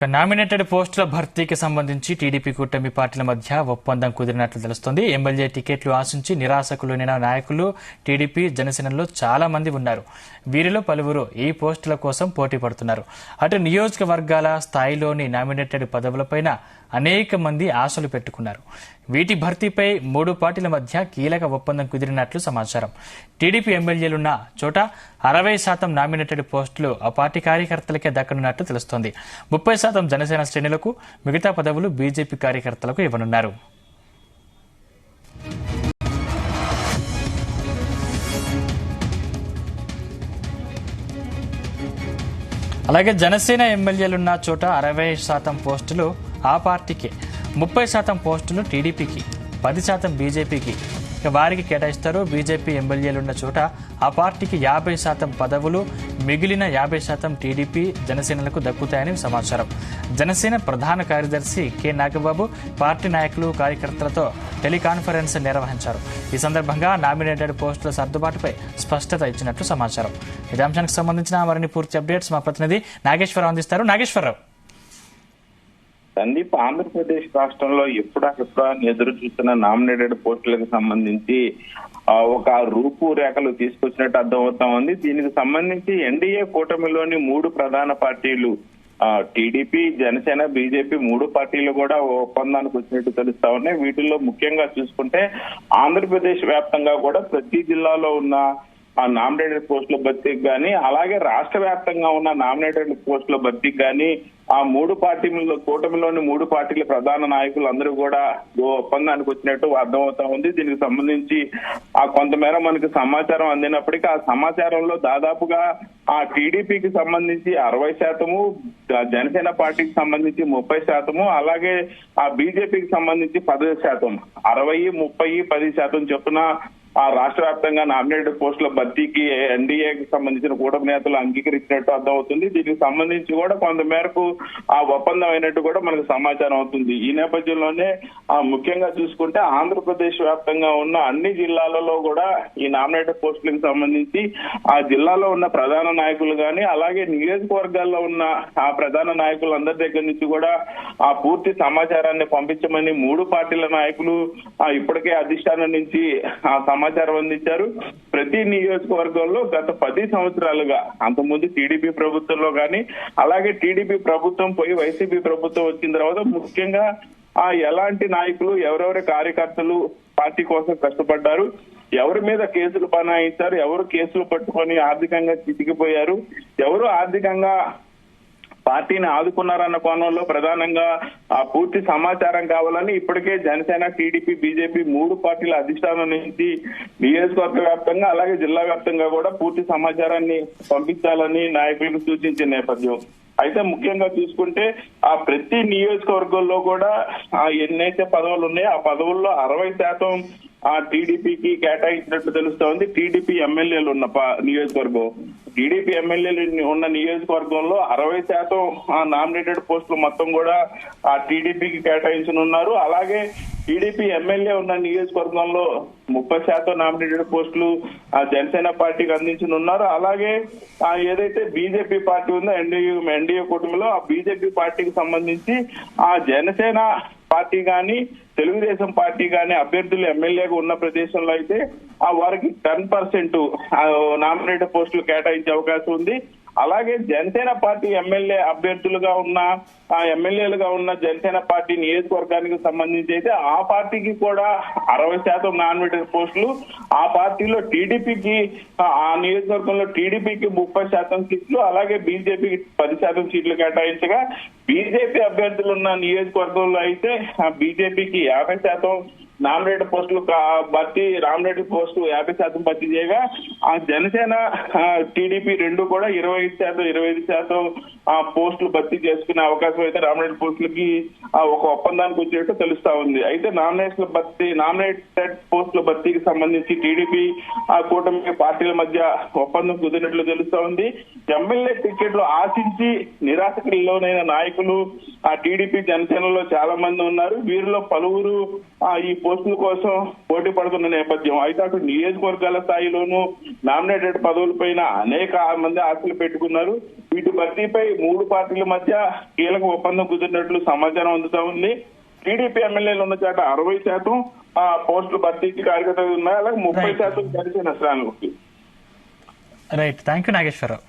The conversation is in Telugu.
నామినేటెడ్ పోస్టుల భర్తీకి సంబంధించి టీడీపీ కూటమి పార్టీల మధ్య ఒప్పందం కుదిరినట్లు తెలుస్తోంది. ఎమ్మెల్యే టికెట్లు ఆశించి నిరాశకులైన నాయకులు టీడీపీ జనసేనలో చాలా మంది ఉన్నారు. వీరిలో పలువురు ఈ పోస్టుల కోసం పోటీ పడుతున్నారు. అటు నియోజకవర్గాల స్థాయిలోని నామినేటెడ్ పదవులపైన అనేక మంది ఆశలు పెట్టుకున్నారు. వీటి భర్తీపై మూడు పార్టీల మధ్య కీలక ఒప్పందం కుదిరినట్లు సమాచారం. టీడీపీ ఎమ్మెల్యేలున్న చోట 60% నామినేటెడ్ పోస్టులు ఆ పార్టీ కార్యకర్తలకే దక్కనున్నట్లు తెలుస్తోంది. 30% జనసేన శ్రేణులకు, మిగతా పదవులు బీజేపీ కార్యకర్తలకు ఇవ్వనున్నారు. అలాగే జనసేన ఎమ్మెల్యేలున్న చోట 60% పోస్టులు ఆ పార్టీకి, 30% పోస్టులు టీడీపీకి, 10% బీజేపీకి వారికి కేటాయిస్తారు. బీజేపీ ఎమ్మెల్యేలున్న చోట ఆ పార్టీకి 50% పదవులు, మిగిలిన 50% టీడీపీ జనసేనలకు దక్కుతాయని సమాచారం. జనసేన ప్రధాన కార్యదర్శి కె నాగబాబు పార్టీ నాయకులు, కార్యకర్తలతో టెలికాన్ఫరెన్స్ నిర్వహించారు. ఈ సందర్భంగా నామినేటెడ్ పోస్టుల సర్దుబాటుపై స్పష్టత ఇచ్చినట్లు సమాచారం. ఇదే అంశానికి సంబంధించిన మరిన్ని పూర్తి అప్డేట్స్ మా ప్రతినిధి నాగేశ్వరరావు అందిస్తారు. నాగేశ్వరరావు, సందీప్, ఆంధ్రప్రదేశ్ రాష్ట్రంలో ఎప్పుడా ఎదురు చూస్తున్న నామినేటెడ్ పోస్టులకు సంబంధించి ఒక రూపురేఖలు తీసుకొచ్చినట్టు అర్థమవుతా ఉంది. దీనికి సంబంధించి ఎన్డీఏ కూటమిలోని మూడు ప్రధాన పార్టీలు టీడీపీ, జనసేన, బీజేపీ మూడు పార్టీలు కూడా ఒప్పందానికి వచ్చినట్టు తెలుస్తా ఉన్నాయి. వీటిల్లో ముఖ్యంగా చూసుకుంటే ఆంధ్రప్రదేశ్ వ్యాప్తంగా కూడా ప్రతి జిల్లాలో ఉన్న నామినేటెడ్ పోస్టుల భర్తీకి కానీ, అలాగే రాష్ట్ర వ్యాప్తంగా ఉన్న నామినేటెడ్ పోస్టుల భర్తీకి కానీ ఆ మూడు పార్టీల కూటమిలోని మూడు పార్టీల ప్రధాన నాయకులు అందరూ కూడా ఒప్పందానికి వచ్చినట్టు అర్థమవుతా ఉంది. దీనికి సంబంధించి కొంతమేర మనకి సమాచారం అందినప్పటికీ ఆ సమాచారంలో దాదాపుగా ఆ టీడీపీకి సంబంధించి 60%, జనసేన పార్టీకి సంబంధించి 30%, అలాగే ఆ బీజేపీకి సంబంధించి 10%, 60, 30, 10% చొప్పున ఆ రాష్ట్ర వ్యాప్తంగా నామినేటెడ్ పోస్టుల భర్తీకి ఎన్డీఏకి సంబంధించిన కూటమి నేతలు అంగీకరించినట్టు అర్థమవుతుంది. దీనికి సంబంధించి కూడా కొంత మేరకు ఆ ఒప్పందం అయినట్టు కూడా మనకు సమాచారం అవుతుంది. ఈ నేపథ్యంలోనే ముఖ్యంగా చూసుకుంటే ఆంధ్రప్రదేశ్ వ్యాప్తంగా ఉన్న అన్ని జిల్లాలలో కూడా ఈ నామినేటెడ్ పోస్టులకు సంబంధించి ఆ జిల్లాలో ఉన్న ప్రధాన నాయకులు కానీ, అలాగే నియోజకవర్గాల్లో ఉన్న ఆ ప్రధాన నాయకులందరి దగ్గర నుంచి కూడా ఆ పూర్తి సమాచారాన్ని పంపించమని మూడు పార్టీల నాయకులు ఇప్పటికే అధిష్టానం నుంచి ఆ సమాచారం అందించారు. ప్రతి నియోజకవర్గంలో గత 10 సంవత్సరాలుగా, అంతకుముందు టీడీపీ ప్రభుత్వంలో కానీ, అలాగే టీడీపీ ప్రభుత్వం పోయి వైసీపీ ప్రభుత్వం వచ్చిన తర్వాత ముఖ్యంగా ఎలాంటి నాయకులు, ఎవరెవరి కార్యకర్తలు పార్టీ కోసం కష్టపడ్డారు, ఎవరి మీద కేసులు బనాయించారు, ఎవరు కేసులు పట్టుకొని ఆర్థికంగా చితికిపోయారు, ఎవరు ఆర్థికంగా పార్టీని ఆదుకున్నారన్న కోణంలో ప్రధానంగా పూర్తి సమాచారం కావాలని ఇప్పటికే జనసేన, టీడీపీ, బీజేపీ మూడు పార్టీల అధిష్టానం నుంచి నియోజకవర్గ వ్యాప్తంగా అలాగే జిల్లా వ్యాప్తంగా కూడా పూర్తి సమాచారాన్ని పంపించాలని నాయకులకు సూచించిన నేపథ్యం. అయితే ముఖ్యంగా చూసుకుంటే ఆ ప్రతి నియోజకవర్గంలో కూడా ఎన్నైతే పదవులు ఉన్నాయో ఆ పదవుల్లో 60% టీడీపీకి కేటాయించినట్లు తెలుస్తోంది. టీడీపీ ఎమ్మెల్యేలు ఉన్న నియోజకవర్గం, టీడీపీ ఎమ్మెల్యేలు ఉన్న నియోజకవర్గంలో 60% నామినేటెడ్ పోస్టులు మొత్తం కూడా ఆ టీడీపీకి కేటాయించనున్నారు. అలాగే టీడీపీ ఎమ్మెల్యే ఉన్న నియోజకవర్గంలో 30% నామినేటెడ్ పోస్టులు జనసేన పార్టీకి అందించనున్నారు. అలాగే ఏదైతే బీజేపీ పార్టీ ఉందో ఎన్డీఏ కూటమిలో ఆ బీజేపీ పార్టీకి సంబంధించి ఆ జనసేన పార్టీ కానీ, తెలుగుదేశం పార్టీ కానీ అభ్యర్థులు ఎమ్మెల్యేగా ఉన్న ప్రదేశంలో అయితే వారికి 10% నామినేటెడ్ పోస్టులు కేటాయించే అవకాశం ఉంది. అలాగే జనసేన పార్టీ ఎమ్మెల్యే అభ్యర్థులుగా ఉన్న ఎమ్మెల్యేలుగా ఉన్న జనసేన పార్టీ నియోజకవర్గానికి సంబంధించి అయితే ఆ పార్టీకి కూడా 60% నామినేటెడ్ పోస్టులు, ఆ పార్టీలో టీడీపీకి ఆ నియోజకవర్గంలో టీడీపీకి 30% సీట్లు, అలాగే బీజేపీకి 10% సీట్లు కేటాయించగా బీజేపీ అభ్యర్థులు ఉన్న నియోజకవర్గంలో అయితే బీజేపీకి 50% నామినేటెడ్ పోస్టులు భర్తీ, నామినేటెడ్ పోస్టు 50% భర్తీ చేయగా ఆ జనసేన, టీడీపీ రెండు కూడా 25% పోస్టులు భర్తీ చేసుకునే అవకాశం అయితే నామినేటెడ్ పోస్టులకి ఒక ఒప్పందానికి వచ్చినట్టు తెలుస్తా ఉంది. అయితే నామినేటెడ్ పోస్టుల భర్తీకి సంబంధించి టీడీపీ కూటమి పార్టీల మధ్య ఒప్పందం కుదిరినట్లు తెలుస్తా ఉంది. ఎమ్మెల్యే టికెట్లు ఆశించి నిరాశకు లోనైన నాయకులు ఆ టీడీపీ, జనసేనలో చాలా మంది ఉన్నారు. వీరిలో పలువురు ఈ పోస్టుల కోసం పోటీ పడుతున్న నేపథ్యం. అయితే అటు నియోజకవర్గాల స్థాయిలోనూ నామినేటెడ్ పదవులపైన అనేక మంది ఆశలు పెట్టుకున్నారు. వీటి భర్తీపై మూడు పార్టీల మధ్య కీలక ఒప్పందం కుదిరినట్లు సమాచారం అందుతా ఉంది. టీడీపీ ఎమ్మెల్యేలు ఉన్న చాట 60% పోస్టులు భర్తీకి కార్యకర్తలు ఉన్నాయి, అలాగే 30% జనసేన శ్రేణులకి. Right, thank you Nageswararao.